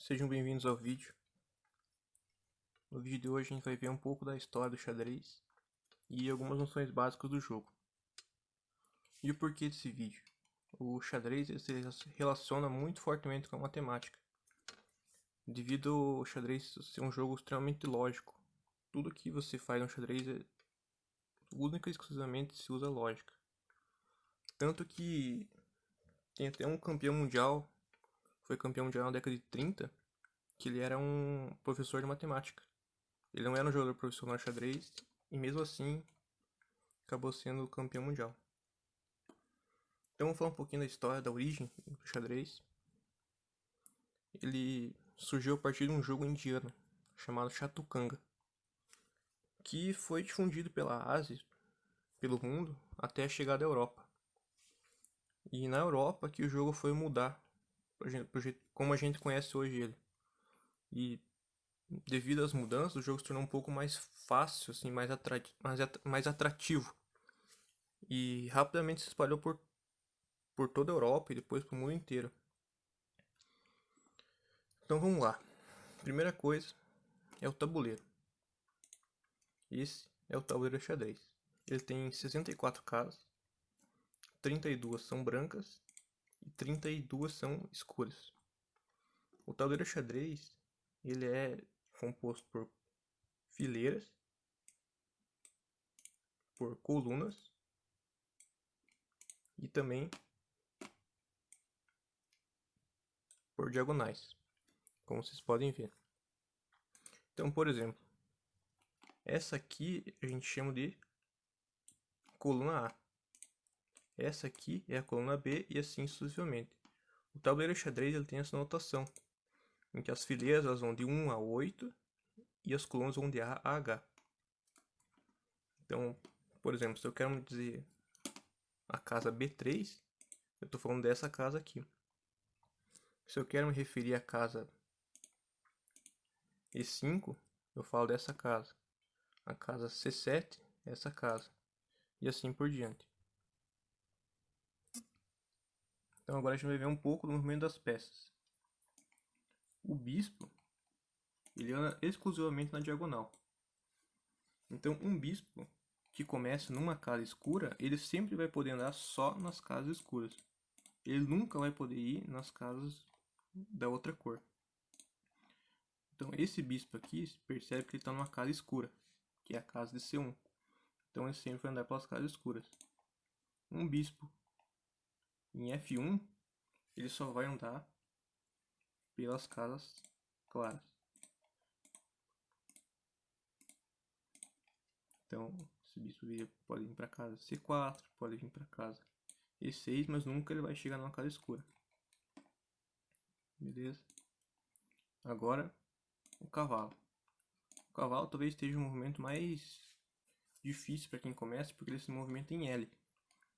Sejam bem-vindos ao vídeo. No vídeo de hoje a gente vai ver um pouco da história do xadrez e algumas noções básicas do jogo. E o porquê desse vídeo? O xadrez se relaciona muito fortemente com a matemática, devido ao xadrez ser um jogo extremamente lógico. Tudo que você faz no xadrez é única e exclusivamente se usa lógica. Tanto que tem até um campeão mundial, foi campeão mundial na década de 30, que ele era um professor de matemática. Ele não era um jogador profissional de xadrez e mesmo assim acabou sendo campeão mundial. Então vamos falar um pouquinho da história, da origem do xadrez. Ele surgiu a partir de um jogo indiano chamado Chatukanga, que foi difundido pela Ásia, pelo mundo, até a chegada à Europa. E na Europa que o jogo foi mudar pro jeito como a gente conhece hoje ele. E devido às mudanças, o jogo se tornou um pouco mais fácil, assim, mais atrativo. E rapidamente se espalhou por toda a Europa e depois para o mundo inteiro. Então vamos lá. Primeira coisa é o tabuleiro. Esse é o tabuleiro de xadrez. Ele tem 64 casas, 32 são brancas e 32 são escuras. O tabuleiro de xadrez ele é composto por fileiras, por colunas e também por diagonais, como vocês podem ver. Então, por exemplo, essa aqui a gente chama de coluna A. Essa aqui é a coluna B e assim sucessivamente. O tabuleiro de xadrez ele tem essa notação, em que as fileiras elas vão de 1 a 8 e as colunas vão de A a H. Então, por exemplo, se eu quero dizer a casa B3, eu estou falando dessa casa aqui. Se eu quero me referir à casa E5, eu falo dessa casa. A casa C7 é essa casa. E assim por diante. Então agora a gente vai ver um pouco do movimento das peças. O bispo, ele anda exclusivamente na diagonal. Então um bispo que começa numa casa escura, ele sempre vai poder andar só nas casas escuras. Ele nunca vai poder ir nas casas da outra cor. Então esse bispo aqui, percebe que ele está numa casa escura, que é a casa de C1. Então ele sempre vai andar pelas casas escuras. Um bispo em F1, ele só vai andar pelas casas claras. Então esse bispo pode vir para casa C4, pode vir para casa E6, mas nunca ele vai chegar numa casa escura. Beleza? Agora o cavalo. O cavalo talvez esteja um movimento mais difícil para quem começa, porque ele se movimenta em L.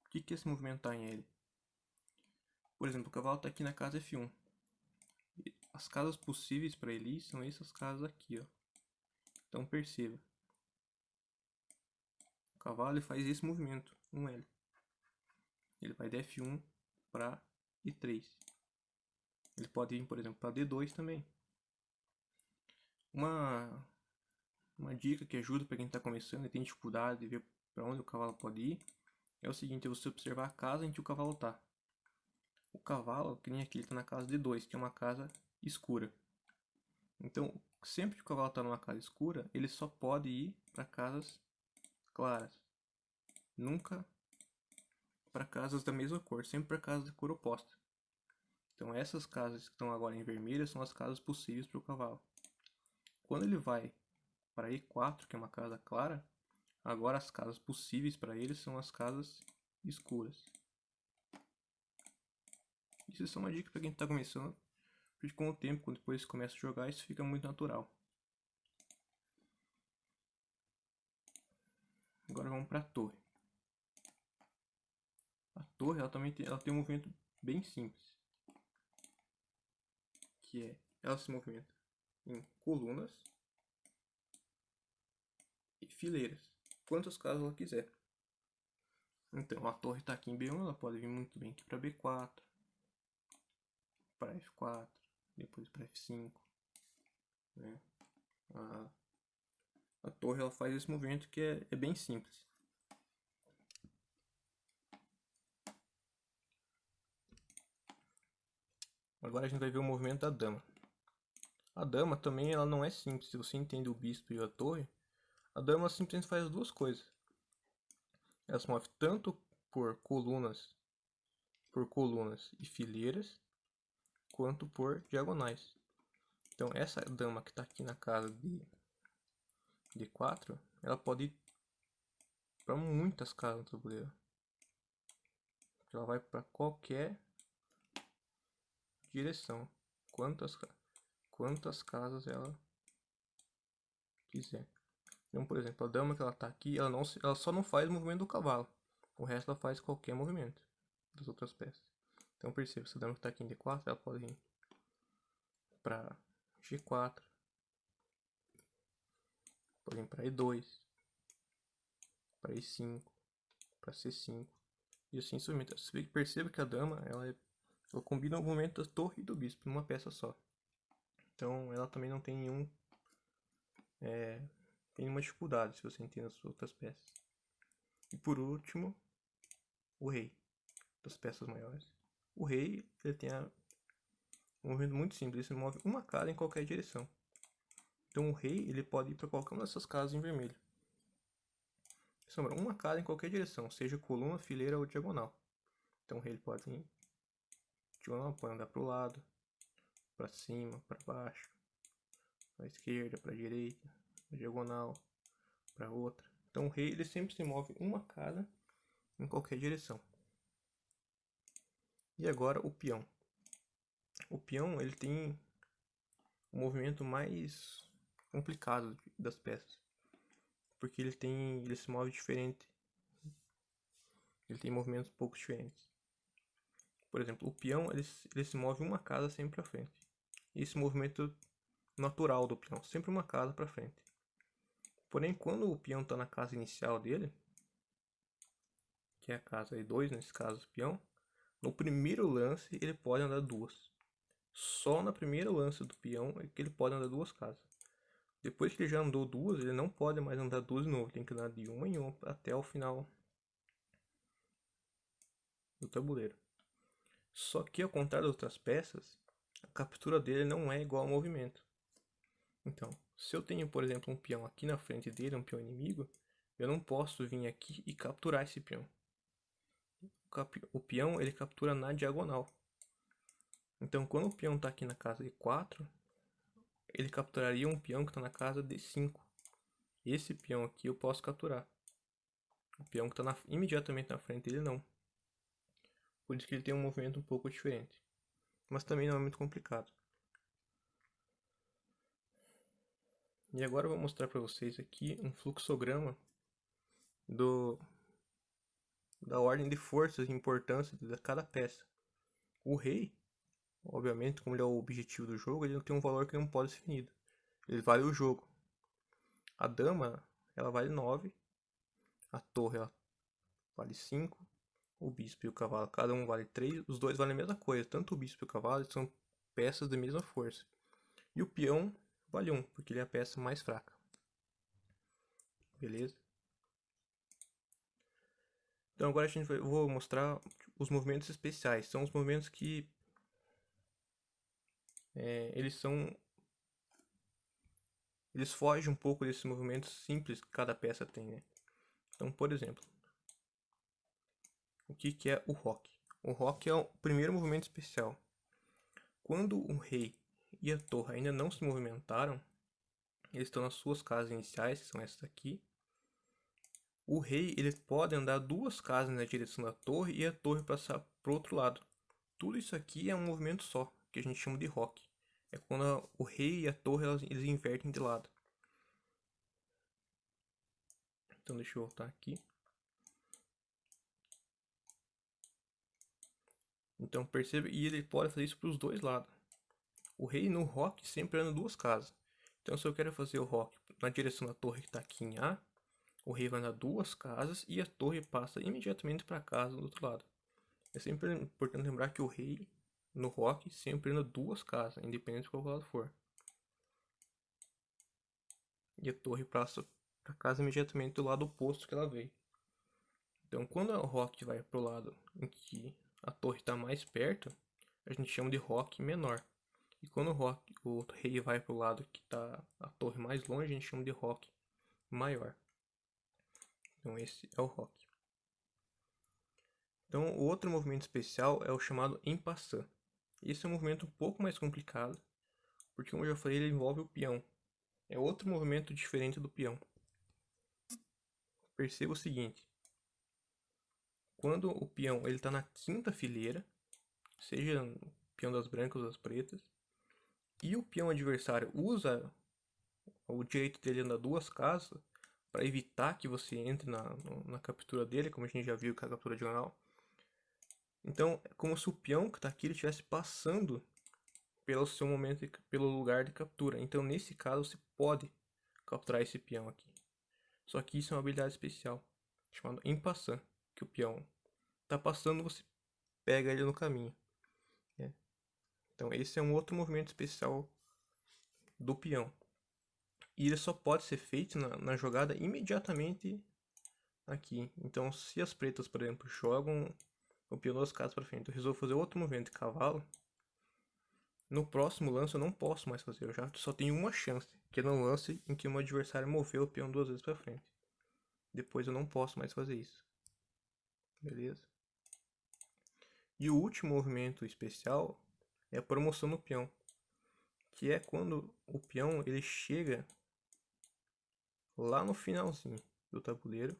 O que é se movimentar em L? Por exemplo, o cavalo está aqui na casa F1. As casas possíveis para ele ir são essas casas aqui, ó. Então perceba. O cavalo ele faz esse movimento, um L. Ele vai de F1 para E3. Ele pode vir, por exemplo, para D2 também. Uma dica que ajuda para quem está começando e tem dificuldade de ver para onde o cavalo pode ir é o seguinte: é você observar a casa em que o cavalo está. O cavalo, que nem aqui, ele está na casa D2, que é uma casa escura. Então, sempre que o cavalo está numa casa escura, ele só pode ir para casas claras. Nunca para casas da mesma cor, sempre para casas de cor oposta. Então essas casas que estão agora em vermelho são as casas possíveis para o cavalo. Quando ele vai para E4, que é uma casa clara, agora as casas possíveis para ele são as casas escuras. Isso é só uma dica para quem está começando, porque com o tempo, quando depois começa a jogar, isso fica muito natural. Agora vamos para a torre. A torre ela tem um movimento bem simples, que é ela se movimenta em colunas e fileiras, quantas casas ela quiser. Então a torre está aqui em B1, ela pode vir muito bem aqui para B4, para F4, depois para F5, né? A torre ela faz esse movimento que é bem simples. Agora a gente vai ver o movimento da dama. A dama também ela não é simples. Se você entende o bispo e a torre, a dama simplesmente faz duas coisas. Ela se move tanto por colunas e fileiras, quanto por diagonais. Então essa dama que está aqui na casa de D4, ela pode ir para muitas casas no tabuleiro. Ela vai para qualquer direção, quantas casas ela quiser. Então, por exemplo, a dama que ela está aqui, ela só não faz o movimento do cavalo. O resto ela faz qualquer movimento das outras peças. Então perceba, essa dama que está aqui em D4, ela pode ir para G4, pode ir para E2, para E5, para C5 e assim sucessivamente. Você perceba que a dama ela combina o movimento da torre e do bispo numa peça só. Então ela também não tem nenhuma dificuldade se você entende as outras peças. E por último, o rei das peças maiores. O rei ele tem um movimento muito simples, ele se move uma casa em qualquer direção. Então o rei ele pode ir para qualquer uma dessas casas em vermelho. Sombra uma casa em qualquer direção, seja coluna, fileira ou diagonal. Então o rei ele pode ir diagonal, pode andar para o lado, para cima, para baixo, para a esquerda, para a direita, para a diagonal, para outra. Então o rei ele sempre se move uma casa em qualquer direção. E agora o peão. O peão ele tem o movimento mais complicado das peças, porque ele se move diferente. Ele tem movimentos pouco diferentes. Por exemplo, o peão ele se move uma casa sempre para frente. Esse movimento natural do peão, sempre uma casa para frente. Porém, quando o peão está na casa inicial dele, que é a casa E2, nesse caso o peão, no primeiro lance ele pode andar duas. Só na primeira lance do peão é que ele pode andar duas casas. Depois que ele já andou duas, ele não pode mais andar duas de novo. Tem que andar de uma em uma até o final do tabuleiro. Só que ao contrário das outras peças, a captura dele não é igual ao movimento. Então, se eu tenho, por exemplo, um peão aqui na frente dele, um peão inimigo, eu não posso vir aqui e capturar esse peão. O peão ele captura na diagonal. Então, quando o peão está aqui na casa E4, ele capturaria um peão que está na casa D5. Esse peão aqui eu posso capturar. O peão que está imediatamente na frente dele não. Por isso que ele tem um movimento um pouco diferente. Mas também não é muito complicado. E agora eu vou mostrar para vocês aqui um fluxograma da ordem de forças e importância de cada peça. O rei, obviamente, como ele é o objetivo do jogo, ele tem um valor que não pode ser definido. Ele vale o jogo. A dama, ela vale 9. A torre, ela vale 5. O bispo e o cavalo, cada um vale 3. Os dois valem a mesma coisa. Tanto o bispo e o cavalo são peças da mesma força. E o peão vale 1, porque ele é a peça mais fraca. Beleza? Então agora vou mostrar os movimentos especiais. São os movimentos que eles fogem um pouco desses movimentos simples que cada peça tem, né? Então, por exemplo, o que é o roque? O roque é o primeiro movimento especial. Quando o rei e a torre ainda não se movimentaram, eles estão nas suas casas iniciais, que são essas aqui. O rei ele pode andar duas casas na direção da torre e a torre passar para o outro lado. Tudo isso aqui é um movimento só, que a gente chama de roque. É quando o rei e a torre eles invertem de lado. Então deixa eu voltar aqui. Então perceba, e ele pode fazer isso para os dois lados. O rei no roque sempre anda duas casas. Então se eu quero fazer o roque na direção da torre que está aqui em A, o rei vai andar duas casas e a torre passa imediatamente para a casa do outro lado. É sempre importante lembrar que o rei no roque, sempre indo 2 casas, independente de qual lado for. E a torre passa para casa imediatamente do lado oposto que ela veio. Então, quando o roque vai para o lado em que a torre está mais perto, a gente chama de roque menor. E quando o rei vai para o lado que está a torre mais longe, a gente chama de roque maior. Então, esse é o roque. Então, o outro movimento especial é o chamado en passant. Esse é um movimento um pouco mais complicado, porque, como eu já falei, ele envolve o peão. É outro movimento diferente do peão. Perceba o seguinte: quando o peão está na quinta fileira, seja o peão das brancas ou das pretas, e o peão adversário usa o direito dele andar 2 casas para evitar que você entre na captura dele, como a gente já viu com a captura diagonal. Então, é como se o peão que está aqui estivesse passando pelo seu momento, pelo lugar de captura. Então, nesse caso, você pode capturar esse peão aqui. Só que isso é uma habilidade especial, chamada en passant, que o peão está passando, você pega ele no caminho. Né? Então, esse é um outro movimento especial do peão. E ele só pode ser feito na jogada imediatamente aqui. Então, se as pretas, por exemplo, jogam o peão 2 casas para frente, eu resolvo fazer outro movimento de cavalo, no próximo lance eu não posso mais fazer, eu já só tenho uma chance, que é no lance em que o meu adversário moveu o peão 2 vezes para frente. Depois eu não posso mais fazer isso. Beleza? E o último movimento especial é a promoção no peão, que é quando o peão ele chega lá no finalzinho do tabuleiro,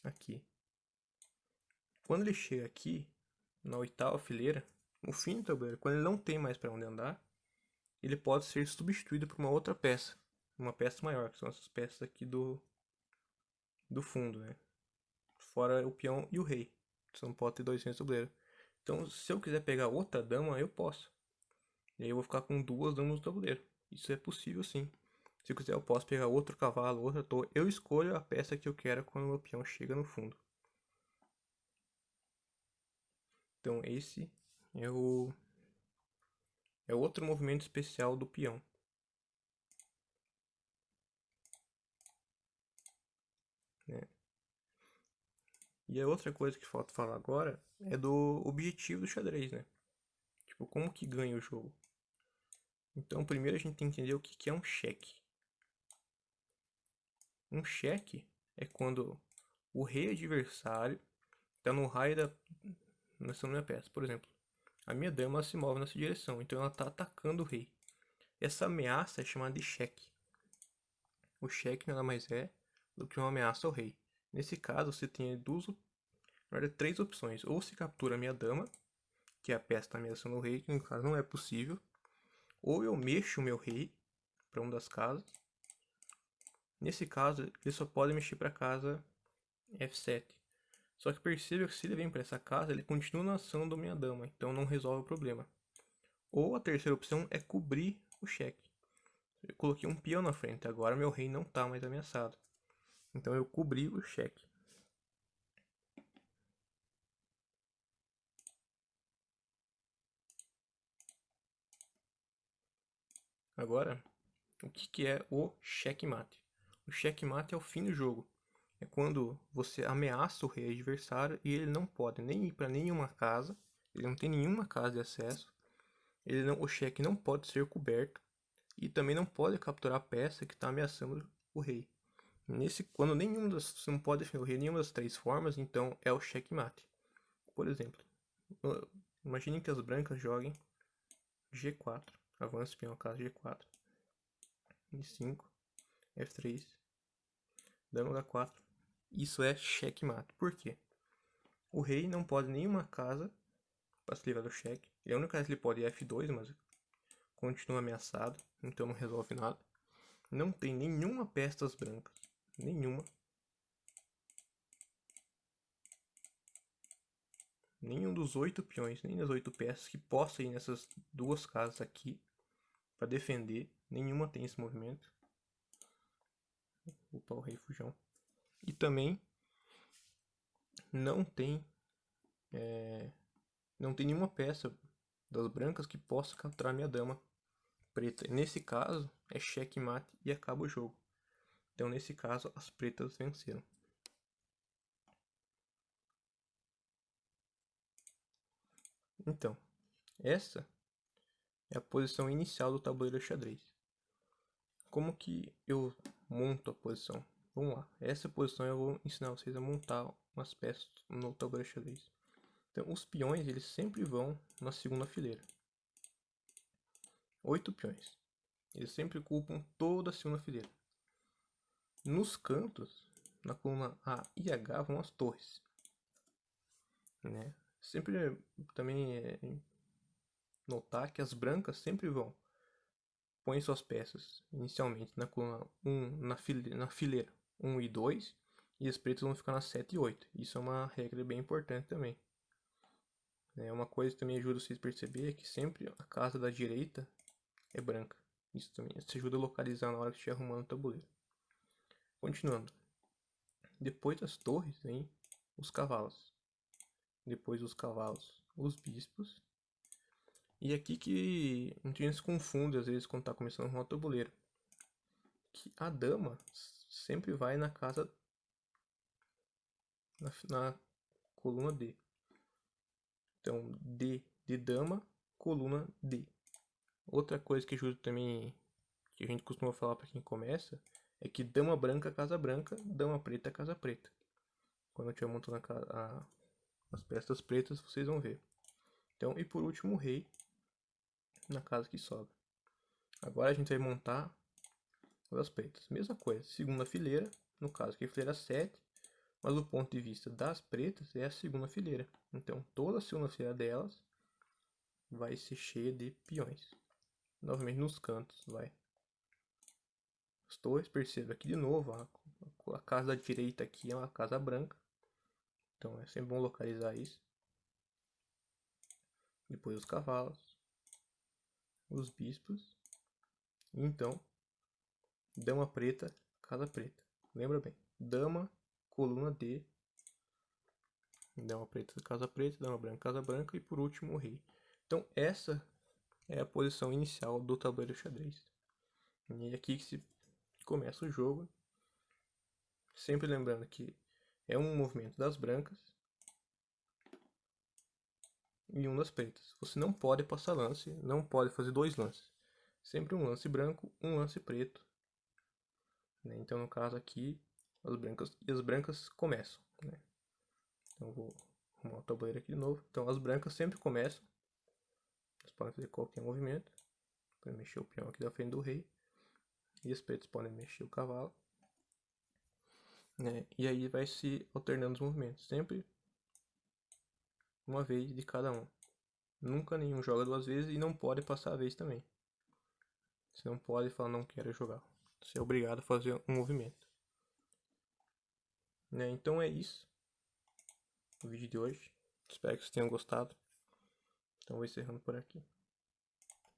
aqui. Quando ele chega aqui, na oitava fileira, no fim do tabuleiro, quando ele não tem mais para onde andar, ele pode ser substituído por uma outra peça, uma peça maior, que são essas peças aqui do fundo, né? Fora o peão e o rei. Você não pode ter 2 reis no tabuleiro. Então, se eu quiser pegar outra dama, eu posso. E aí eu vou ficar com 2 damas no tabuleiro. Isso é possível sim. Se eu quiser, eu posso pegar outro cavalo, outra torre. Eu escolho a peça que eu quero quando o meu peão chega no fundo. Então, esse é o outro movimento especial do peão. Né? E a outra coisa que falta falar agora é do objetivo do xadrez, né? Tipo, como que ganha o jogo? Então, primeiro a gente tem que entender o que é um cheque. Um cheque é quando o rei adversário está no raio nessa minha peça. Por exemplo, a minha dama se move nessa direção, então ela está atacando o rei. Essa ameaça é chamada de cheque. O cheque nada mais é do que uma ameaça ao rei. Nesse caso, você tem na verdade, 3 opções. Ou se captura a minha dama, que é a peça está ameaçando o rei, que no caso não é possível. Ou eu mexo o meu rei para uma das casas. Nesse caso, ele só pode mexer para a casa F7. Só que perceba que se ele vem para essa casa, ele continua na ação da minha dama, então não resolve o problema. Ou a terceira opção é cobrir o cheque. Eu coloquei um peão na frente, agora meu rei não está mais ameaçado. Então eu cobri o cheque. Agora, o que é o checkmate? O checkmate é o fim do jogo. É quando você ameaça o rei adversário e ele não pode nem ir para nenhuma casa, ele não tem nenhuma casa de acesso, o cheque não pode ser coberto e também não pode capturar a peça que está ameaçando o rei. Quando você não pode defender o rei nenhuma das 3 formas, então é o checkmate. Por exemplo, imagine que as brancas joguem G4, avance peão a casa G4, I5, F3, dama H4. Isso é checkmate. Por quê? O rei não pode nenhuma casa para se livrar do cheque. A única casa que ele pode é F2, mas continua ameaçado, então não resolve nada. Não tem nenhuma peça das brancas. Nenhuma. Nenhum dos 8 peões, nem das 8 peças que possam ir nessas 2 casas aqui para defender. Nenhuma tem esse movimento. Opa, o rei fujão. E também não tem não tem nenhuma peça das brancas que possa capturar minha dama preta. Nesse caso, é checkmate e acaba o jogo. Então, nesse caso, as pretas venceram. Então, essa é a posição inicial do tabuleiro xadrez. Como que eu monto a posição? Vamos lá. Essa posição eu vou ensinar vocês a montar umas peças no tabuleiro xadrez. Então, os peões, eles sempre vão na segunda fileira. 8 peões. Eles sempre ocupam toda a segunda fileira. Nos cantos, na coluna A e H, vão as torres. Né? Sempre também notar que as brancas sempre vão. Põe suas peças inicialmente na coluna 1, na fileira 1 e 2, e as pretas vão ficar na 7 e 8. Isso é uma regra bem importante também. Uma coisa que também ajuda vocês a perceber é que sempre a casa da direita é branca. Isso também ajuda a localizar na hora que estiver arrumando o tabuleiro. Continuando. Depois das torres vem os cavalos. Depois dos cavalos, os bispos. E aqui que a gente se confunde às vezes quando está começando a arrumar o tabuleiro. Que a dama sempre vai na casa na coluna D. Então, D de dama, coluna D. Outra coisa que ajuda também, que a gente costuma falar para quem começa, é que dama branca, casa branca, dama preta, casa preta. Quando eu estiver montando as peças pretas, vocês vão ver. Então, e por último, o rei na casa que sobra. Agora a gente vai montar as pretas. Mesma coisa, segunda fileira, no caso aqui é a fileira 7, mas do ponto de vista das pretas é a segunda fileira. Então toda a segunda fileira delas vai ser cheia de peões. Novamente nos cantos vai as torres. Perceba aqui de novo, a casa da direita aqui é uma casa branca. Então é sempre bom localizar isso. Depois os cavalos, os bispos. Então, dama preta, casa preta. Lembra bem, dama, coluna D, dama preta, casa preta, dama branca, casa branca e por último o rei. Então essa é a posição inicial do tabuleiro xadrez. E é aqui que se começa o jogo. Sempre lembrando que é um movimento das brancas e um das pretas. Você não pode passar lance, não pode fazer dois lances. Sempre um lance branco, um lance preto. Então no caso aqui, as brancas começam. Então eu vou arrumar o tabuleiro aqui de novo. Então as brancas sempre começam. Vocês podem fazer qualquer movimento. Podem mexer o peão aqui da frente do rei. E os pretos podem mexer o cavalo. E aí vai se alternando os movimentos. Sempre uma vez de cada um. Nunca nenhum joga duas vezes e não pode passar a vez também. Você não pode falar não quero jogar. Você é obrigado a fazer um movimento. Então é isso. O vídeo de hoje. Espero que vocês tenham gostado. Então vou encerrando por aqui.